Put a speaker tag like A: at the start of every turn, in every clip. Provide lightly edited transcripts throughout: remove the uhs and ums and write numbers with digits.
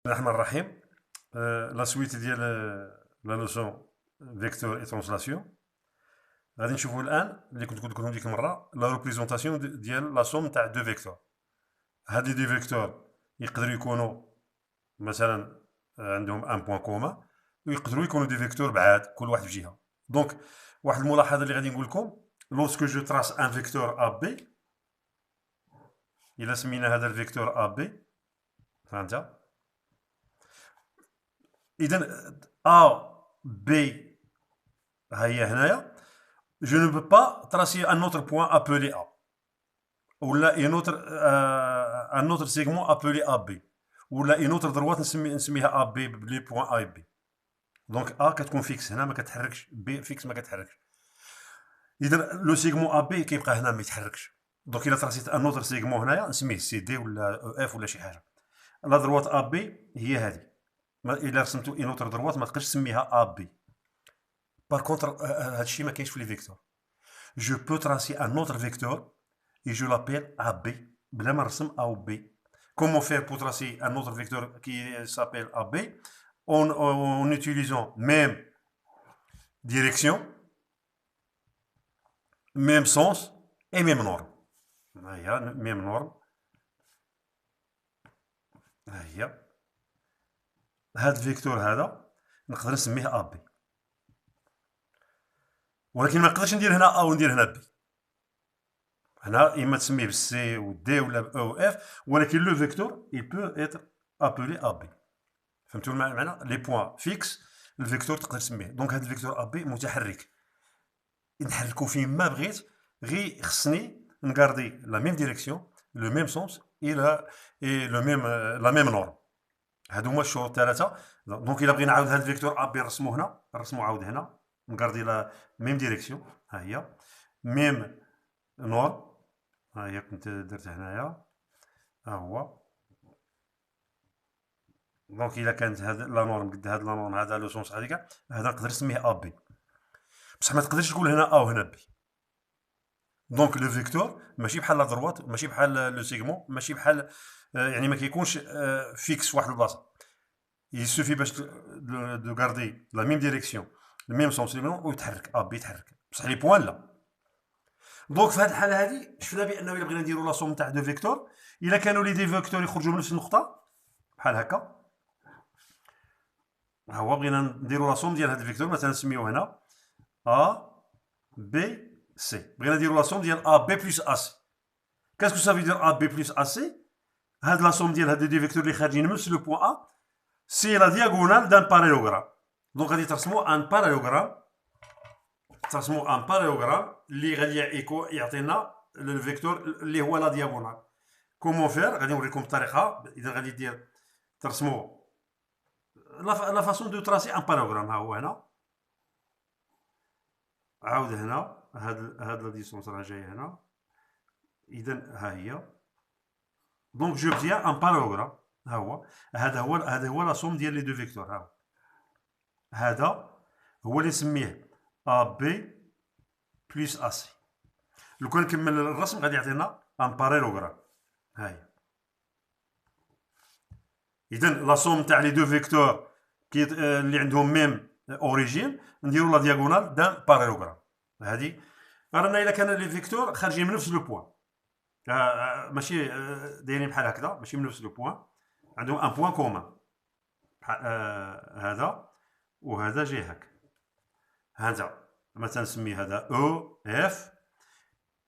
A: الرحمن الرحيم. لا سويت ديال لا نوسيون فيكتور اي ترانسلاسيون. غادي نشوفوا الان اللي كنت قلت لكم ديك المره لا ريبريزونطاسيون ديال لا سوم تاع دو فيكتور. هاد لي دو فيكتور يقدروا يكونوا مثلا عندهم ان بوين كومان، ويقدروا يكونوا دي فيكتور بعاد كل واحد في جهه. دونك واحد الملاحظه اللي غادي نقول لكم، لوسكو جو تراس ان فيكتور ا بي، الا سمينا هذا الفيكتور ا بي، فهمت؟ اذا ا بي ها هي هنايا. je ne peux pas tracer un autre point appelé A ولا un autre segment appelé AB ولا une autre droite نسميها AB بلي بوين A B. دونك A كتكون فيكس هنا ما كتحركش، B فيكس ما كتحركش. اذا لو سيغمون AB كيبقى هنا ما يتحركش. دونك الا تراسيت ان اوتر سيغمون هنايا نسميه سي دي ولا اف ولا شي حاجه. لا دروات AB هي هذه. الا رسمتو ان اوتر دروات ما تقدرش تسميها AB. Par contre, هادشي ما كاينش في لي فيكتور. Je peux tracer un autre vecteur et je l'appelle AB بلا ما نرسم A ou B. Comment faire pour tracer un autre vecteur qui s'appelle AB en utilisant même direction, même sens et même norme. هيا même norme. هيا هاد الفيكتور هذا نقدر نسميه AB، ولكن ما نقدرش ندير هنا A وندير هنا B. هنا اما تسميه بالسي و دي ولا او اف، ولكن لو فيكتور il peut être appelé AB. فهمتوا المعنى؟ لي بوين فيكس الفيكتور تقدر تسميه. دونك هذا الفيكتور AB متحرك، نحركو فين ما بغيت، غير خصني نغاردي لا ميم ديريكسيون، لو ميم سونس اي لو ميم لا ميم نورم. هادو هما الشروط الثلاثه. دونك الا بغينا نعاود هذا الفيكتور AB نرسمو هنا، نرسمو عاود هنا، نغاردي لا ميم ديريكسيون، ها هي ميم نورم. ها هي كنت درت هنايا، ها هو. دونك الا كانت هاد لا نورم قد هاد لا نورم، هذا لو سونس هذيك، هذا نقدر نسميه ا بي، بصح ما تقدرش تقول هنا ا وهنا بي. دونك لو فيكتور ماشي بحال لا دروات، ماشي بحال لو سيغمون، ماشي بحال يعني ما كيكونش فيكس واحد البلاصه. يسوفي باش دو غاردي لا ميم ديريكسيون، الميم سونس ويتحرك ا بي، يتحرك، بصح لي بوين لا. دونك في هذه الحاله هذه شفنا بانه الا بغينا نديرو لا سوم تاع دو فيكتور، الا كانوا لي دي فيكتور يخرجوا من نفس النقطه بحال هكا، ها هو بغينا نديرو لا سوم ديال هاد الفيكتور، مثلا نسميو هنا ا بي سي، بغينا نديرو لا سوم ديال ا بي بلس ا سي. كاسكو سافي دير ا بي بلس ا سي؟ هاد لا سوم ديال هاد دي فيكتور اللي خارجين من نفس لو بوين ا سي لا دياغونال دان بارالوغرام. دونك غادي ترسمو ان بارالوغرام، ترسمو ان بارالوغرام اللي غادي يعطينا الفيكتور اللي هو لا دياغونال. كومون فير؟ غادي نوريكم الطريقه. اذا غادي دير ترسمو لا فاسون دو تراسي ان بارالوغرام. ها هو هنا، عاود هنا، هاد لا ديستونس راه جايه هنا. اذا ها هي. دونك جو بتيان ان بارالوغرام، ها هو. هذا هو لا سوم ديال لي دو فيكتور. ها هو، هذا هو اللي نسميه ا بي بلس ا سي. لو كان نكمل الرسم غادي يعطينا ان بارالوغرام. ها هي. اذا لا سوم تاع لي دو فيكتور اللي عندهم ميم اوريجين نديرو لا دياغونال دان بارالوغرام. هذه رانا الا كان لي فيكتور خارجين من نفس لو بوين، ماشي دايرين بحال هكذا، ماشي من نفس لو بوين، عندهم ان بوين كومان، هذا وهذا جاي هكا. هانتا مثلا نسمي هذا او اف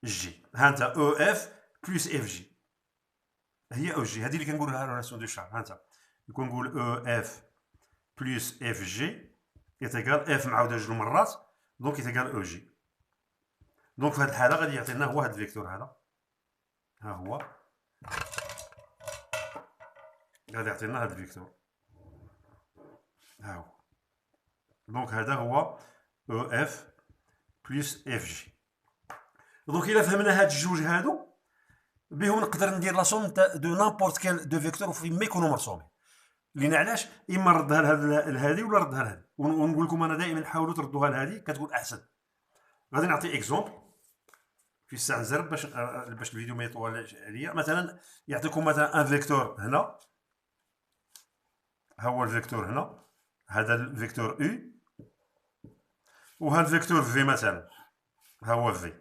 A: جي، هانتا او اف بلس اف جي، هي او جي. هذه اللي كنقولها ريلاسيون دو شارج. هانتا يكون نقول او اف بلس اف جي يتقال اف معاوده جوج مرات، دونك يتقال او جي. دونك في هذه الحاله غادي يعطينا هو هذا الفيكتور هذا، ها هو غادي يعطينا هذا الفيكتور، ها هو. دونك هذا هو او اف بلس اف جي. دونك الا فهمنا هاد الجوج هادو بهم نقدر ندير لا سوم دو نامبورت كال دو فيكتور فين ما يكونوا مرسومين. لان علاش؟ اما نردها لهذه ولا نردها لهذه، ونقول لكم انا دائما حاولوا تردوها لهذه كتكون احسن. غادي نعطي اكزومبل في الساعه نزرب باش الفيديو ما يطولش عليا. مثلا يعطيكم مثلا ان فيكتور هنا، ها هو الفيكتور هنا، هذا الفيكتور او، وها الفيكتور في مثلا، ها هو في.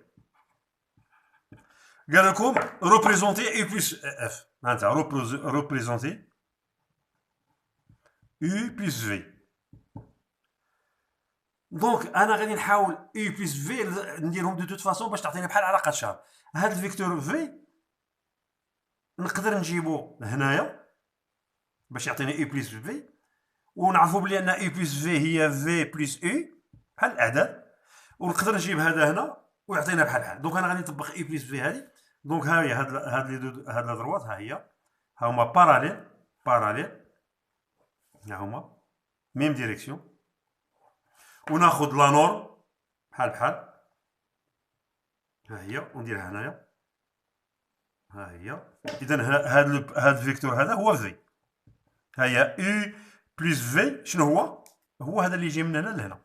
A: قال لكم ريبريزونتي اي بلس اف، معناتها ريبريزونتي او بلس في. دونك انا غادي نحاول او بلس في نديرهم دو توت فاسون باش تعطيني بحال علاقه شهر. هاد الفيكتور في نقدر نجيبو هنايا باش يعطيني او بلس في، ونعرفوا بلي ان او بلس في هي في بلس او بحال الاعداد، ونقدر نجيب هذا هنا ويعطينا بحال. دونك انا غادي نطبق اي بلس في هذه. دونك ها هي هاد لي دروات، ها هي، ها هما باراليل، ها هما ميم ديريكسيون، وناخذ لا نورم بحال، ها هي، ونديرها هنايا، ها هي. اذا هاد الفيكتور هذا هو في، ها هي او بلس في. شنو هو؟ هو هذا اللي يجي من هنا لهنا،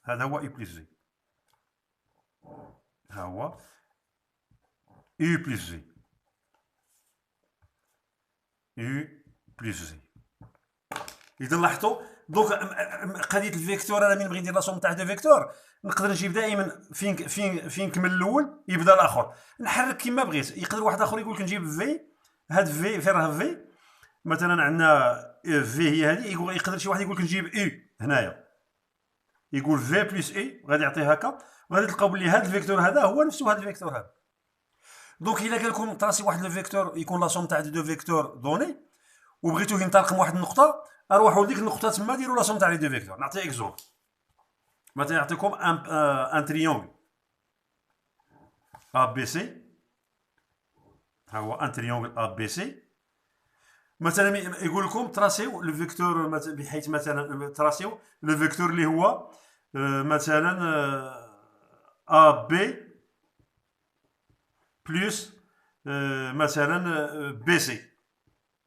A: هذا هو او بلس في، ها هو او بلس في، او بلس في. اذا لاحظتوا دونك قضيه الفيكتور، انا من بغيت ندير لا سوم تاع دو فيكتور نقدر نجيب دائما فين كمل الاول يبدا الاخر، نحرك كيما بغيت. يقدر واحد اخر يقول لك نجيب في، هاد في فين راه في مثلا عندنا في هي هذه، يقدر شي واحد يقول لك نجيب اي هنايا، يقول في بلس اي، غادي يعطيه هكا، وغادي تلقاو بلي هاد الفيكتور هذا هو نفسه هاد الفيكتور هذا. دونك الا قال لكم تراسي واحد الفيكتور يكون لا سوم تاع دو فيكتور دوني، وبغيتوه ينطلق من واحد النقطه، اروحوا لديك النقطه تما ديروا لا سوم تاع لي دو فيكتور. نعطي اكزومبل، مثلا نعطيكم ان تريونغل ا بي سي، ها هو ان تريونغل ا بي سي. مثلا يقول لكم تراسيو لو فيكتور، بحيث مثلا تراسيو لو فيكتور اللي هو مثلا ا بي بلس مثلا بي سي،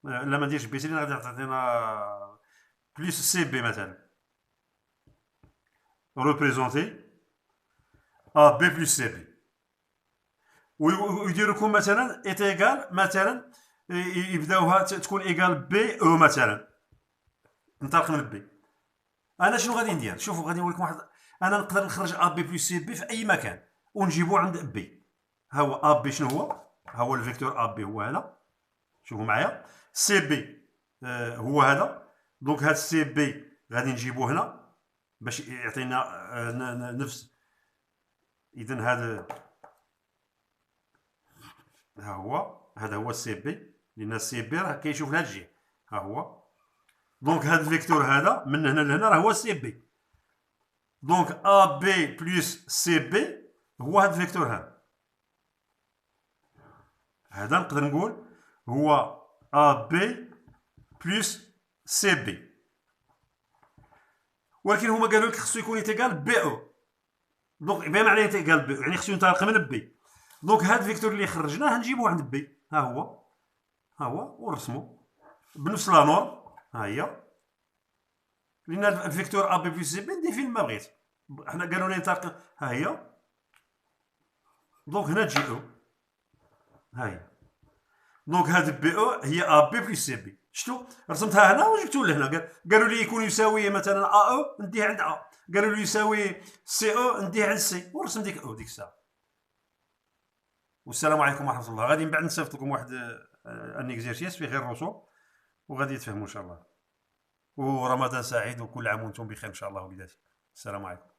A: لا ما نديرش بي سي لان غادي تعطينا بلس سي بي مثلا، ريبريزونتي ا بي بلس سي بي. ويدير لكم مثلا ايت ايكال، مثلا يبداوها تكون ايكال بي او مثلا، ننطلق من بي. انا شنو غادي ندير؟ شوفوا غادي نقول لكم واحد، انا نقدر نخرج ا بي بلس سي بي في اي مكان ونجيبو عند بي. ها هو ا بي شنو هو؟ ها هو الفيكتور ا بي هو هذا، شوفوا معايا. سي بي هو هذا، دونك هاد سي بي غادي نجيبوه هنا باش يعطينا نفس. اذا هذا ها هو، هذا هو السي بي، لان السي بي راه كيشوف لهاد الجهه، ها هو. دونك هاد الفيكتور هذا من هنا لهنا راه هو السي بي. دونك ا بي بلس سي بي هو هاد الفيكتور هذا نقدر نقول هو ا بي بلس سي بي. ولكن هما قالوا لك خصو يكون يتقال بي او، دونك بما معنى يتقال بي يعني خصو ينطلق من بي. دونك هاد الفيكتور اللي خرجناه نجيبوه عند بي، ها هو ونرسمو بنفس لا نورم، ها هي. لان الفيكتور ا بي بلس سي بي ندير فين ما بغيت، حنا قالوا لي ينطلق، ها هي. دونك هنا تجي او، ها هي. دونك هاد بي او هي ا بي بلس سي بي. شفتوا رسمتها هنا وجبتو لهنا، قالوا لي يكون يساوي مثلا ا او نديه عند ا، قالوا لي يساوي سي او نديه عند سي، ونرسم ديك او ديك الساعه. والسلام عليكم ورحمه الله. غادي من بعد نصيفط لكم واحد ان اكزيرسيس فيه غير الرسوم، وغادي تفهموا ان شاء الله. ورمضان سعيد، وكل عام وانتم بخير ان شاء الله وبذاته. السلام عليكم.